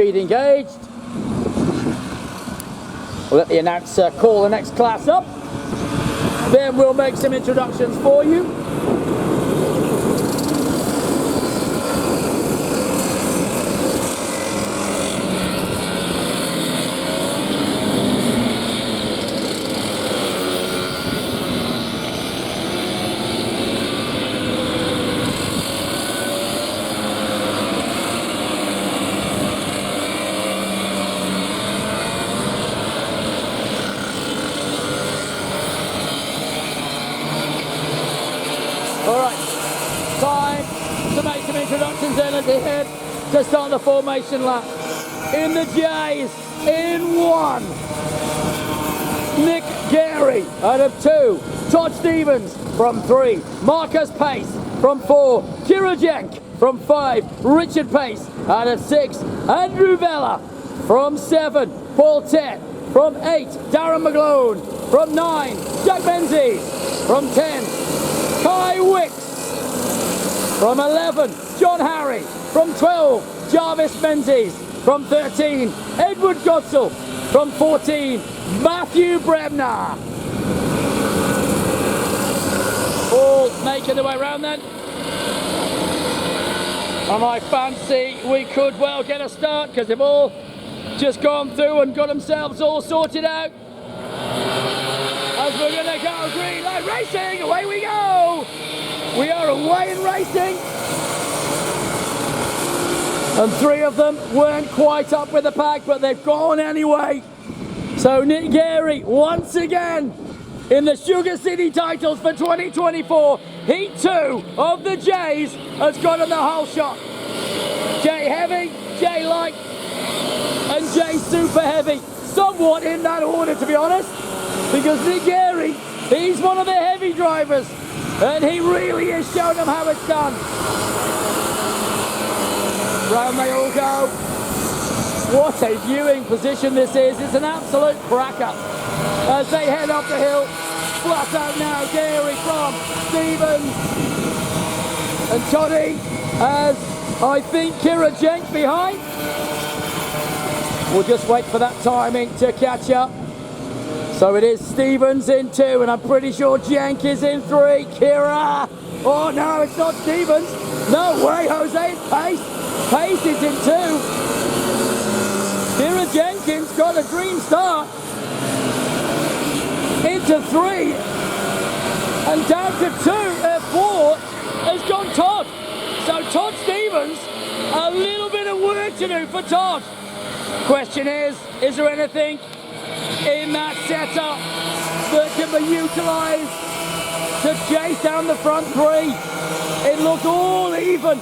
Engaged. We'll let the announcer call the next class up. Then we'll make some introductions for you. Introductions in at the head to start the formation lap. In the J's, in 1, Nick Gary out of 2, Todd Stevens from 3, Marcus Pace from 4, Kira Jenk from 5, Richard Pace out of 6, Andrew Vella from 7, Paul Tett from 8, Darren McGlone from 9, Jack Menzies from 10, Kai Wicks from 11, John Harry from 12, Jarvis Menzies from 13, Edward Gotzel from 14, Matthew Bremner. All making their way around then. And I fancy we could well get a start because they've all just gone through and got themselves all sorted out. As we're going to go green light racing, away we go. We are away in racing. And 3 of them weren't quite up with the pack, but they've gone anyway. So Nick Gary, once again, in the Sugar City titles for 2024. Heat 2 of the J's has got in the whole shot. J Heavy, J Light, and J Super Heavy. Somewhat in that order, to be honest, because Nick Gary, he's one of the heavy drivers, and he really is showing them how it's done. Round they all go. What a viewing position this is. It's an absolute cracker. As they head up the hill, flat out now, Gary from Stevens. And Toddy has, I think, Kira Jenk behind. We'll just wait for that timing to catch up. So it is Stevens in 2, and I'm pretty sure Jenk is in 3. Kira. Oh no, it's not Stevens. No way, Jose. It's Pace. Pace is in 2. Kira Jenkins got a green start. Into 3. And down to 4 has gone Todd. So Todd Stevens, a little bit of work to do for Todd. Question is there anything in that setup that can be utilised to chase down the front 3? It looked all even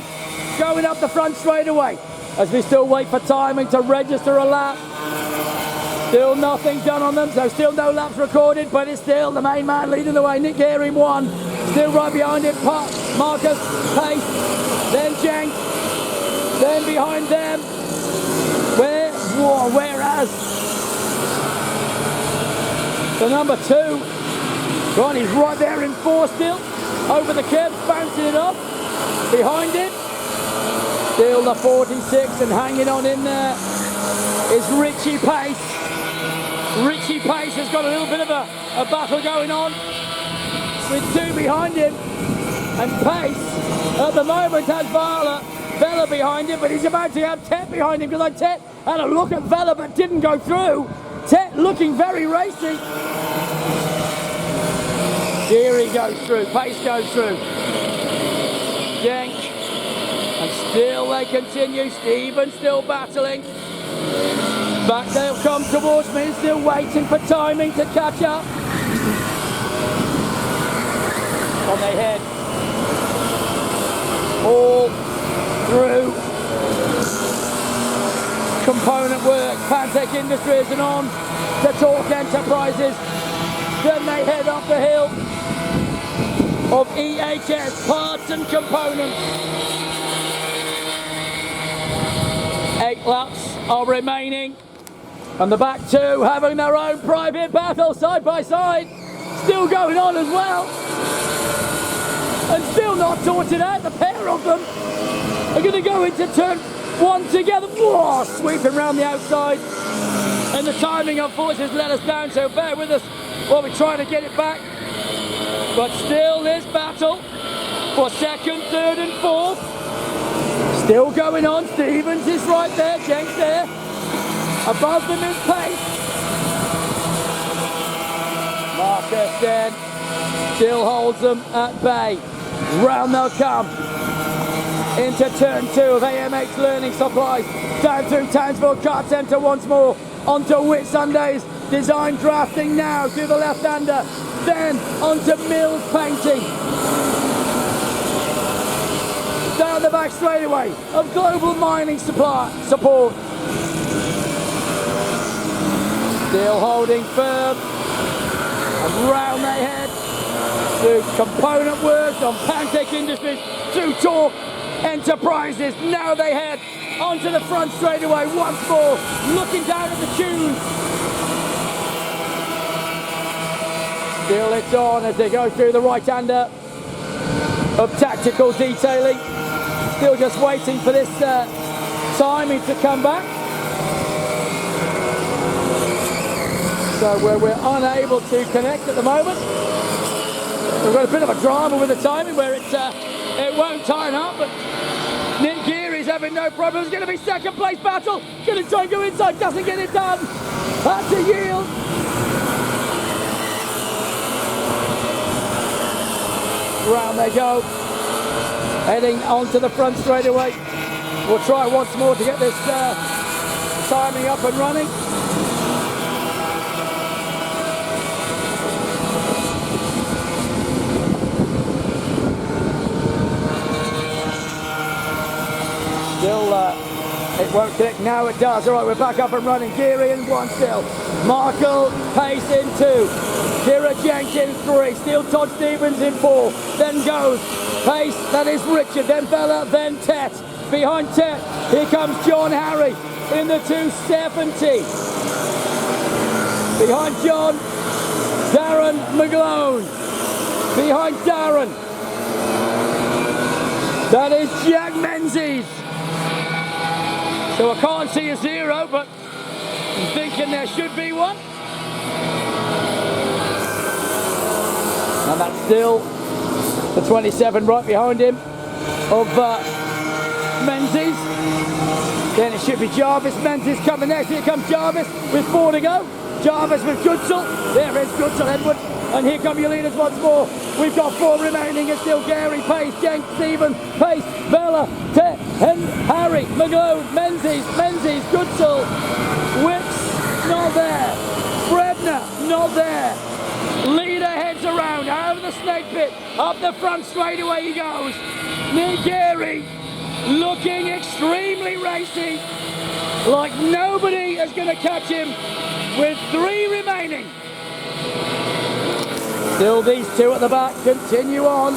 going up the front straight away as we still wait for timing to register a lap. Still nothing done on them, so still no laps recorded, but it's still the main man leading the way. Nick Gary 1, still right behind him, Marcus, Pace, then Jenk, then behind them, whereas the number 2, Ronnie's right there in 4 still, over the curb, bouncing it off, behind him, still the 46 and hanging on in there is Richie Pace. Richie Pace has got a little bit of a battle going on with 2 behind him, and Pace at the moment has Vella behind him, but he's about to have Tet behind him, because Tet had a look at Vella but didn't go through. Tet looking very racy. Geary goes through, Pace goes through, Jenk, and still they continue. Stephen still battling. Back they'll come towards me, still waiting for timing to catch up. On they head. All through component work, Pantech Industries and on to Torque Enterprises. Then they head up the hill of EHS Parts and Components. 8 laps are remaining, and the back 2 having their own private battle side by side, still going on as well, and still not sorted out. The pair of them are going to go into turn one together. Whoa, sweeping around the outside. And the timing, unfortunately, has let us down, so bear with us while we try to get it back. But still this battle for second, third and fourth. Still going on. Stevens is right there. Jenks there. Above them in pace. Marcus then still holds them at bay. Round they'll come. Into turn 2 of AMH Learning Supplies. Down through Townsville Kart Centre once more. Onto Whitsunday's Design Drafting now to the left-hander. Then onto Mills Painting. Down the back straightaway of Global Mining Support. Still holding firm. And round they head. Through Component Works on Pancake Industries. Through Torque Enterprises. Now they head onto the front straightaway once more. Looking down at the tunes. Still it's on as they go through the right-hander of Tactical Detailing. Still just waiting for this timing to come back. So we're unable to connect at the moment. We've got a bit of a drama with the timing where it won't time up, but Nick Geary's having no problem. It's going to be second place battle. Going to try and go inside, doesn't get it done. That's a yield. Round they go. Heading onto the front straightaway. We'll try once more to get this timing up and running. Still, it won't click. Now it does. All right, we're back up and running. Geary in 1 still. Markle, Pace in 2. Kira Jenkins 3. Still Todd Stevens in 4. Then goes Pace, that is Richard. Then Bella, then Tet. Behind Tet, here comes John Harry in the 270. Behind John, Darren McGlone. Behind Darren, that is Jack Menzies. So I can't see a 0, but I'm thinking there should be one. And that's still the 27 right behind him of Menzies. Then it should be Jarvis. Menzies coming next. Here comes Jarvis with 4 to go. Jarvis with Goodsell. There is Goodsell, Edward. And here come your leaders once more. We've got 4 remaining. It's still Gary, Pace, Jenks, Stephen, Pace, Bella, Tet, Harry, McGlone, Menzies, Goodsell, Wicks, not there. Brebner, not there. Leader heads around, out of the snake pit, up the front straightaway he goes. Nick Gary looking extremely racy, like nobody is going to catch him with 3 remaining. Still these 2 at the back continue on.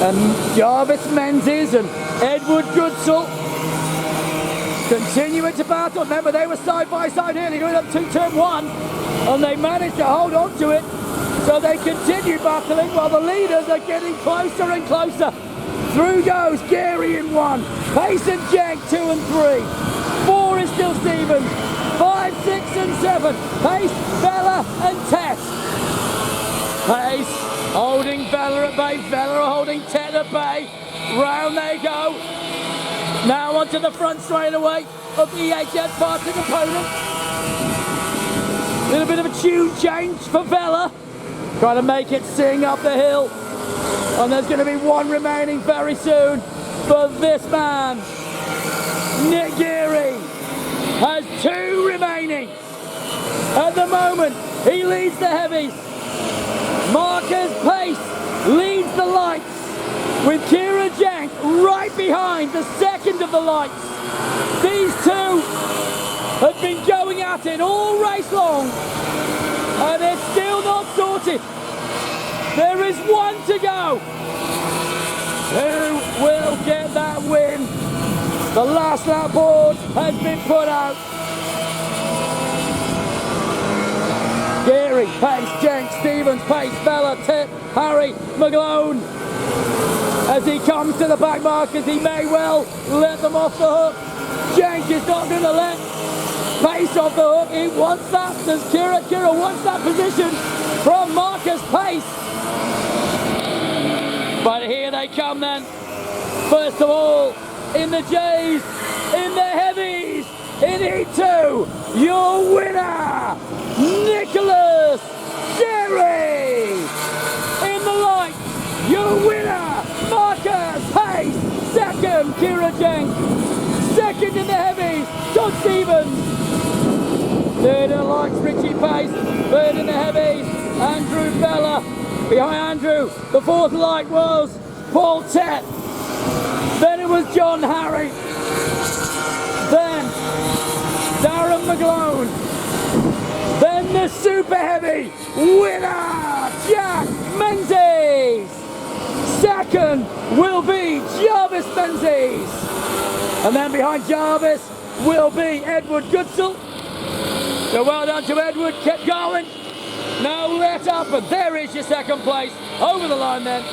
And Jarvis Menzies and Edward Goodsell continue into battle. Remember, they were side by side here, going up to turn 1, and they managed to hold on to it. So they continue battling while the leaders are getting closer and closer. Through goes Gary in 1, Pace and Jank 2 and 3. 4 is still Stevens. 5, 6 and 7. Pace, Bella and Tet. Pace holding Bella at bay. Bella holding Tet at bay. Round they go. Now onto the front straightaway of EHS parts and opponent. Little bit of a tune change for Bella. Trying to make it sing up the hill. And there's going to be 1 remaining very soon for this man. Nick Geary has 2 remaining. At the moment, he leads the heavies. Marcus Pace leads the lights with Kira Jank right behind the second of the lights. These 2 have been going at it all race long, and it's still not sorted. There is 1 to go. Who will get that win? The last lap board has been put out. Geary, Pace, Jenks, Stevens, Pace, Bella, Tet, Harry, McGlone. as he comes to the back markers. He may well let them off the hook. Cenk is not going to let Pace off the hook. He wants that. Does Kira wants that position from Marcus Pace. But here they come then. First of all, in the J's, in the heavies, in Heat 2, your winner, Nicholas Derry. In the light, your winner, Marcus Pace. Second, Kira Cenk. Second in the heavies, Todd Stevens. Third in the lights, Richie Pace. Third in the heavies, Andrew Bella. Behind Andrew, the fourth light was Paul Tett. Then it was John Harry. Then Darren McGlone. Then the super heavy winner, Jack Menzies. Second will be Jarvis Menzies. And then behind Jarvis will be Edward Goodsell. So well done to Edward, kept going. No let up, and there is your second place. Over the line then.